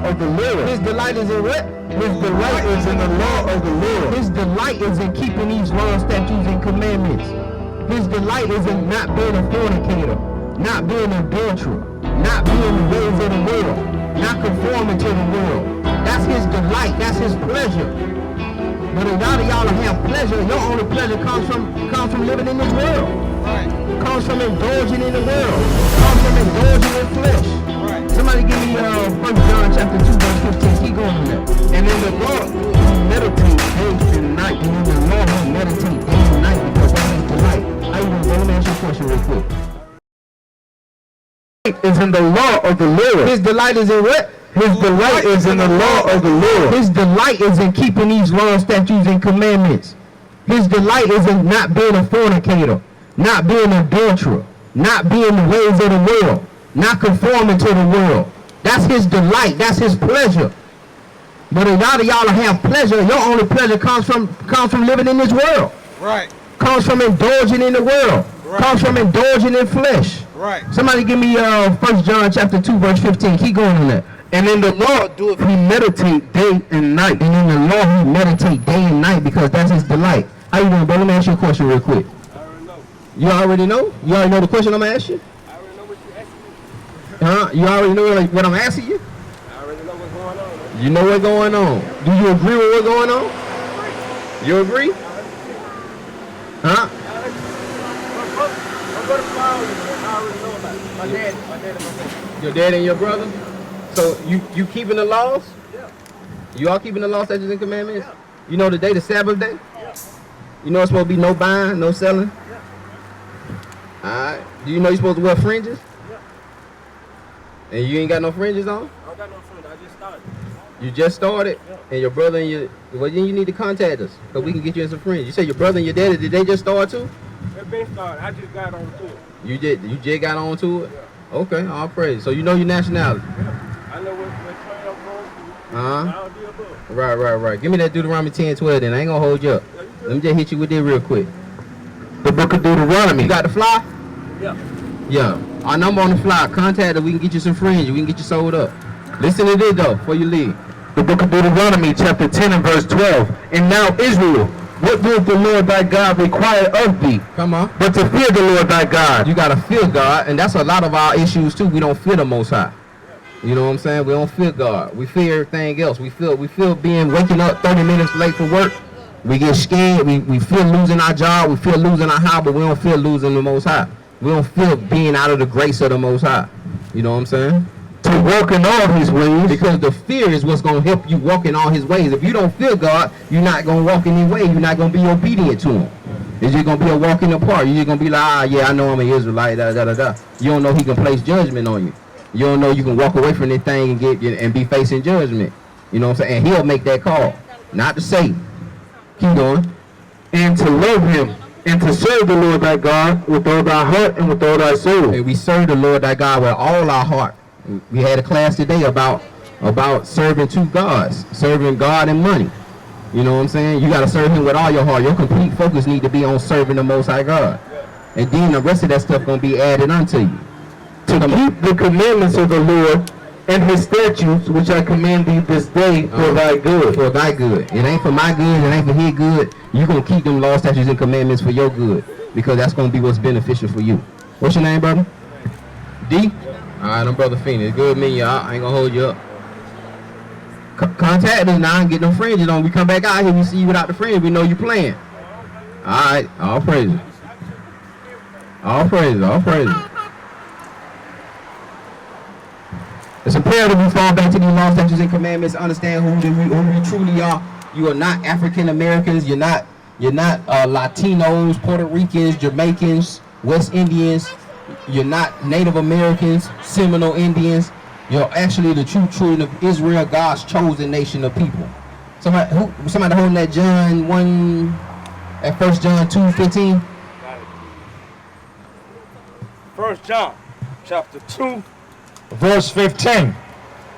of the Lord. His delight is in what? His delight is in the law of the Lord. His delight is in keeping these laws, statutes, and commandments. His delight is in not being a fornicator, not being an adulterer, not being the ways of the world, not conforming to the world. That's his delight. That's his pleasure. But a lot of y'all have pleasure. Your only pleasure comes from living in this world. Right. Comes from indulging in the world. Comes from indulging in flesh. Right. Somebody give me 1 John chapter 2 verse 15. Keep going on that. And in the law he meditate day and night. And in the law he meditate day and night because that's his delight. Let me ask you a question real quick. Is in the law of the Lord. His delight is in what? His delight is in the law of the Lord. His delight is in keeping these laws, statutes, and commandments. His delight is in not being a fornicator, not being an adulterer, not being the ways of the world, not conforming to the world. That's his delight. That's his pleasure. But a lot of y'all have pleasure. Your only pleasure comes from living in this world. Right. Comes from indulging in the world. Right. Comes from indulging in flesh. Right. Somebody give me 1 John chapter 2 verse 15. Keep going on that. And in the law doeth he meditate day and night. And in the law he meditate day and night because that's his delight. How you doing, bro? Let me ask you a question real quick. I already know. You already know? You already know the question I'm going to ask you? I already know what you're asking me. You already know what I'm asking you? I already know what's going on. Man. You know what's going on. Do you agree with what's going on? You agree? Huh? My brother followed me. I already know about it. My dad and my brother. Your dad and your brother? So you keeping the laws? Yeah. You all keeping the laws, statutes, and commandments? Yeah. You know the day, the Sabbath day? Yeah. You know it's supposed to be no buying, no selling? Yeah. Alright. Do you know you're supposed to wear fringes? Yeah. And you ain't got no fringes on? I don't got no friend. I just started. You just started? Yeah. And your brother and your... Well, then you need to contact us so we can get you in some fringes. You say your brother and your daddy, did they just start too? It been started. I just got on to it. You just got on to it? Yeah. Okay, all praise. So you know your nationality? Yeah. I know what train I'm going to. Uh-huh. I'll be above. Right. Give me that Deuteronomy 10:12 then. I ain't gonna hold you up. Yeah, you Let me just hit you with this real quick. The book of Deuteronomy. You got the fly? Yeah. Yeah. Our number on the fly. Contact us. We can get you some fringes. We can get you sold up. Listen to this though before you leave. The book of Deuteronomy chapter 10 and verse 12. And now Israel, what doeth the Lord thy God require of thee? Come on. But to fear the Lord thy God. You gotta fear God, and that's a lot of our issues too. We don't fear the Most High. You know what I'm saying? We don't fear God. We fear everything else. We feel waking up 30 minutes late for work. We get scared. We feel losing our job. We feel losing our house, but we don't feel losing the Most High. We don't feel being out of the grace of the Most High. You know what I'm saying? To walk in all his ways. Because the fear is what's going to help you walk in all his ways. If you don't fear God, you're not going to walk in his way. You're not going to be obedient to him. It's just going to be a walk in the park. You're just going to be like, yeah, I know I'm an Israelite, You don't know he can place judgment on you. You don't know you can walk away from this thing and be facing judgment. You know what I'm saying? And he'll make that call. Not to say. Keep going. And to love him. And to serve the Lord thy God with all thy heart and with all thy soul. And we serve the Lord thy God with all our heart. We had a class today about serving two gods. Serving God and money. You know what I'm saying? You got to serve him with all your heart. Your complete focus need to be on serving the Most High God. And then the rest of that stuff going to be added unto you. To keep the commandments of the Lord and his statutes, which I command thee this day for thy good. For thy good. It ain't for my good. It ain't for his good. You're going to keep them laws, statutes, and commandments for your good. Because that's going to be what's beneficial for you. What's your name, brother? D? All right, I'm Brother Phinehas. Good meeting y'all. I ain't going to hold you up. Contact us now and get them fringes on. We come back out here, we see you without the fringe. We know you playing. All right. All praises. All praises. All praises. It's imperative we fall back to these laws, statutes, and commandments, understand who we truly are. You are not African Americans. You're not Latinos, Puerto Ricans, Jamaicans, West Indians. You're not Native Americans, Seminole Indians. You're actually the true children of Israel, God's chosen nation of people. Somebody holding that John 1, at 1 John 2:15. 1 John chapter 2. Verse 15.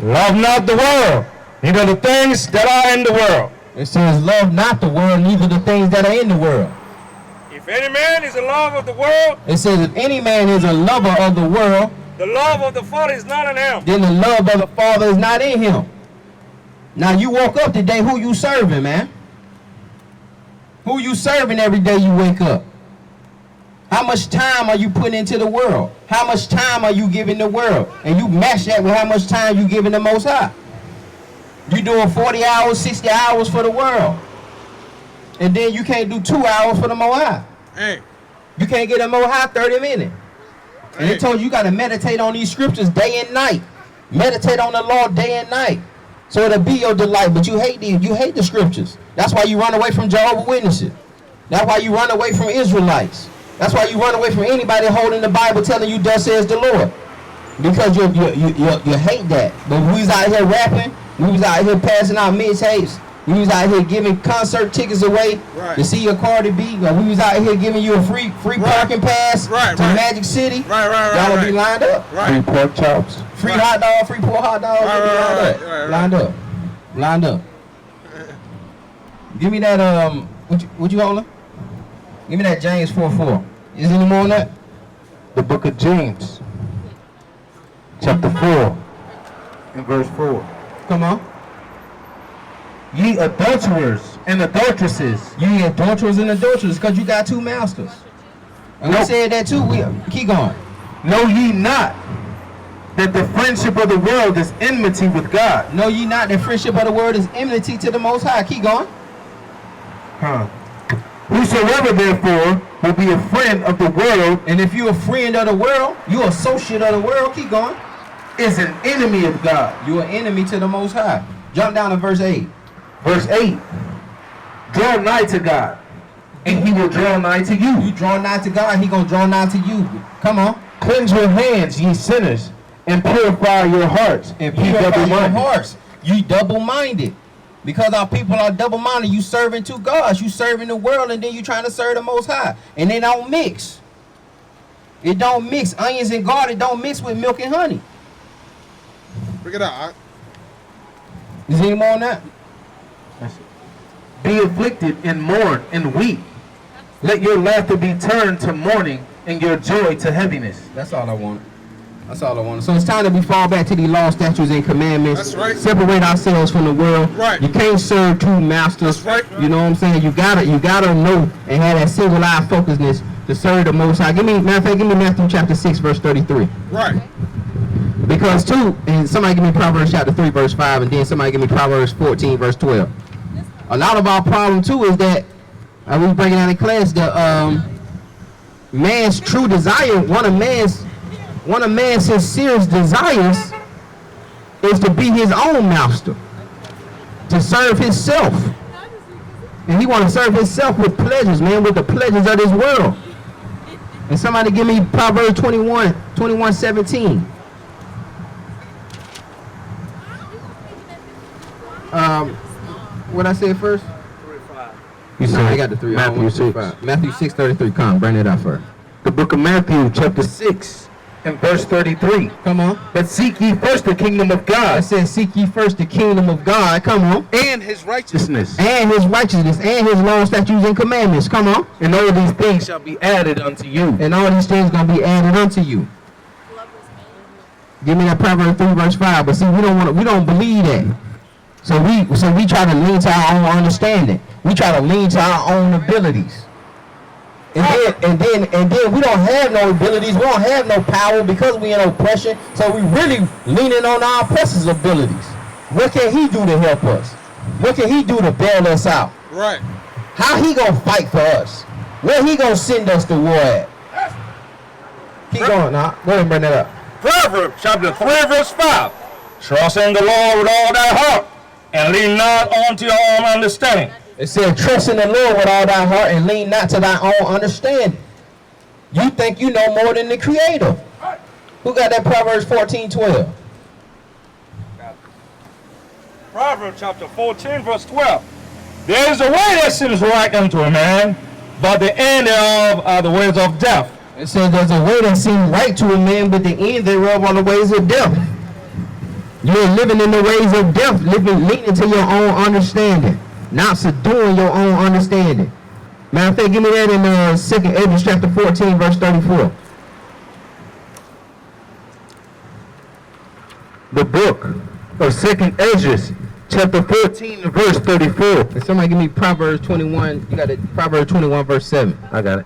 Love not the world, neither the things that are in the world. It says, love not the world, neither the things that are in the world. If any man is a lover of the world, it says, if any man is a lover of the world, The love of the Father is not in him. Then the love of the Father is not in him. Now you woke up today, who you serving, man? Who you serving every day you wake up? How much time are you putting into the world? How much time are you giving the world? And you match that with how much time you giving the Most High. You doing 40 hours, 60 hours for the world. And then you can't do 2 hours for the Most High. Hey. You can't get a Most High 30 minutes. And they told you got to meditate on these scriptures day and night. Meditate on the law day and night. So it'll be your delight. But you hate the scriptures. That's why you run away from Jehovah's Witnesses. That's why you run away from Israelites. That's why you run away from anybody holding the Bible telling you thus says the Lord. Because you hate that. But we was out here rapping. We was out here passing out mixtapes. We was out here giving concert tickets away to see your Cardi B. We was out here giving you a free parking pass to Magic City. Y'all will be lined up. Free pork chops. Free hot dog, free pork hot dog. Lined up. Give me that what you holding? Give me that James 4:4. Is there any more on that? The book of James, chapter 4, and verse 4. Come on. Ye adulterers and adulteresses. Ye adulterers and adulteresses, because you got two masters. And we said that too. We keep going. Know ye not that the friendship of the world is enmity with God? Know ye not that friendship of the world is enmity to the Most High? Keep going. Whosoever therefore will be a friend of the world, and if you're a friend of the world, you're an associate of the world, keep going, is an enemy of God. You're an enemy to the Most High. Jump down to verse 8. Verse 8. Draw nigh to God, and he will draw nigh to you. You draw nigh to God, he gonna draw nigh to you. Come on. Cleanse your hands, ye sinners, and purify your hearts, and purify your hearts. You double-minded. Because our people are double-minded. You serving two gods. You serving the world, and then you trying to serve the Most High. And they don't mix. It don't mix. Onions and garlic don't mix with milk and honey. Bring it out. Is there any more on that? Be afflicted and mourn and weep. Let your laughter be turned to mourning and your joy to heaviness. That's all I want. That's all I want. So it's time that we fall back to these laws, statutes, and commandments. That's right. Separate ourselves from the world. Right. You can't serve two masters. That's right. You know what I'm saying? You gotta know and have that single eye focusedness to serve the Most High. Give me Matthew chapter 6, verse 33. Right. Because and somebody give me Proverbs chapter 3, verse 5, and then somebody give me Proverbs 14, verse 12. A lot of our problem too is that we was breaking down in class the man's true desire. One of man's sincerest desires is to be his own master, to serve himself. And he want to serve himself with pleasures, man, with the pleasures of this world. And somebody give me Proverbs 21:17. What I said first? 3:5. You said I got the 3. Matthew 6. Matthew 6:33. Come, bring it up first. The book of Matthew, chapter 6, and verse 33. Come on. But seek ye first the kingdom of God. I said, seek ye first the kingdom of God. Come on. And his righteousness. And his righteousness. And his law, statutes, and commandments. Come on. And all these things shall be added unto you. And all these things going to be added unto you. Give me that Proverbs 3, verse 5. But see, we don't believe that. So we try to lean to our own understanding. We try to lean to our own abilities. And then we don't have no abilities. We don't have no power because we in oppression. So we really leaning on our oppressor's abilities. What can he do to help us? What can he do to bail us out? Right. How he gonna fight for us? Where he gonna send us to war at? Keep going now. Go ahead and bring that up. Proverbs chapter 3, verse 5. Trust in the Lord with all thy heart, and lean not unto your own understanding. It said, trust in the Lord with all thy heart and lean not to thy own understanding. You think you know more than the Creator. Who got that Proverbs 14:12? Proverbs chapter 14, verse 12. There is a way that seems right unto a man, but the end thereof are the ways of death. It says there's a way that seems right to a man, but the end thereof are the ways of death. You're living in the ways of death, leaning to your own understanding, not subduing your own understanding. Matter of fact, give me that in 2 Ezra chapter 14, verse 34. the book of 2nd Ezra, chapter 14, and verse 34. And somebody give me Proverbs 21. You got it. Proverbs 21, verse 7. I got it.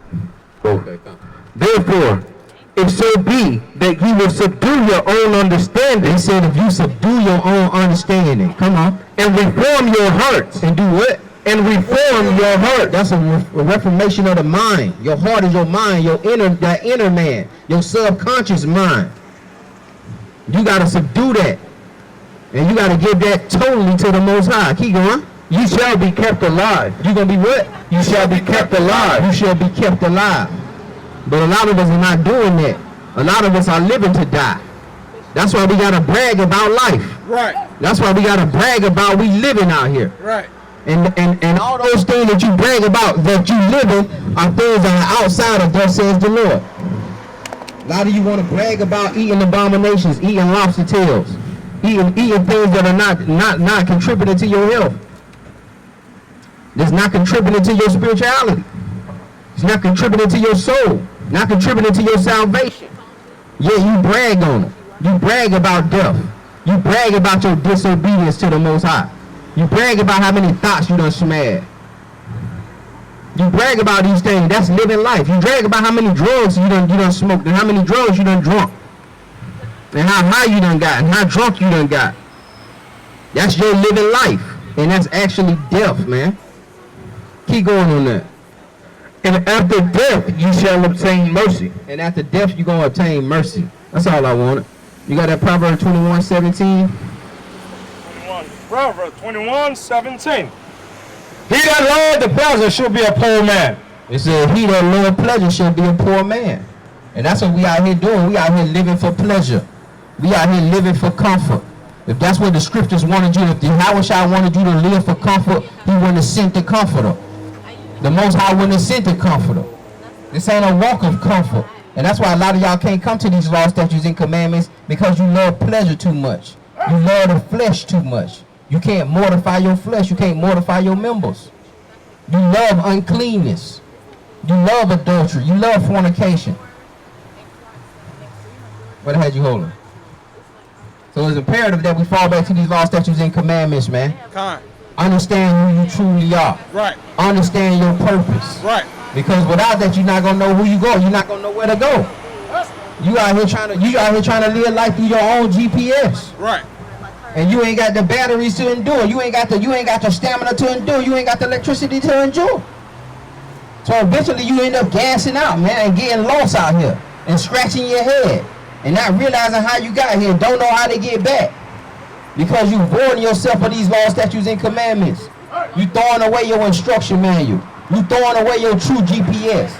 Okay, come. Therefore, if so be that ye will subdue your own understanding. He said, if you subdue your own understanding, come on, and reform your hearts. and do what? And reform your heart. That's a reformation of the mind. Your heart is your mind, that inner man, your subconscious mind. You got to subdue that. And you got to give that totally to the Most High. Keep going. You shall be kept alive. You going to be what? You shall be kept alive. You shall be kept alive. But a lot of us are not doing that. A lot of us are living to die. That's why we got to brag about life. Right. That's why we got to brag about we living out here. Right. And all those things that you brag about that you living are things that are outside of thus says the Lord. A lot of you want to brag about eating abominations, eating lobster tails, eating things that are not contributing to your health. That's not contributing to your spirituality. It's not contributing to your soul, not contributing to your salvation. Yeah, you brag on it. You brag about death. You brag about your disobedience to the Most High. You brag about how many thoughts you done smashed. You brag about these things. That's living life. You brag about how many drugs you done smoked and how many drugs you done drunk. And how high you done got and how drunk you done got. That's your living life. And that's actually death, man. Keep going on that. And after death you shall obtain mercy. And after death you're going to obtain mercy. That's all I wanted. You got that Proverbs 21:17? Proverbs 21:17. He that loveth the pleasure should be a poor man. It said, he that loveth pleasure shall be a poor man. And that's what we out here doing. We out here living for pleasure. We out here living for comfort. If that's what the scriptures wanted you, if the Yahushua wanted you to live for comfort, he wouldn't have sent the comforter. The Most High wouldn't have sent the comforter. This ain't a walk of comfort. And that's why a lot of y'all can't come to these law, statutes, and commandments, because you love pleasure too much. You love the flesh too much. You can't mortify your flesh. You can't mortify your members. You love uncleanness. You love adultery. You love fornication. What had you holding? So it's imperative that we fall back to these law, statutes, and commandments, man. Kind. Understand who you truly are. Right. Understand your purpose. Right. Because without that, you're not gonna know who you go. You're not gonna know where to go. You out here trying to live life through your own GPS. Right. And you ain't got the batteries to endure. You ain't got the stamina to endure. You ain't got the electricity to endure. So eventually you end up gassing out, man, and getting lost out here and scratching your head and not realizing how you got here. Don't know how to get back because you voiding yourself of these laws, statutes, and commandments. You throwing away your instruction manual. You throwing away your true GPS.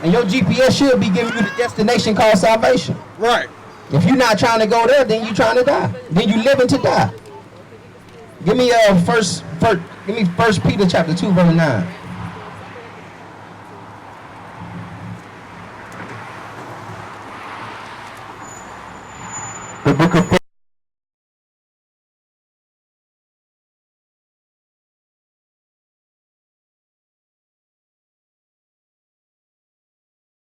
And your GPS should be giving you the destination called salvation. Right. If you're not trying to go there, then you're trying to die. Then you living to die. Give me First Peter chapter 2, verse 9. The book of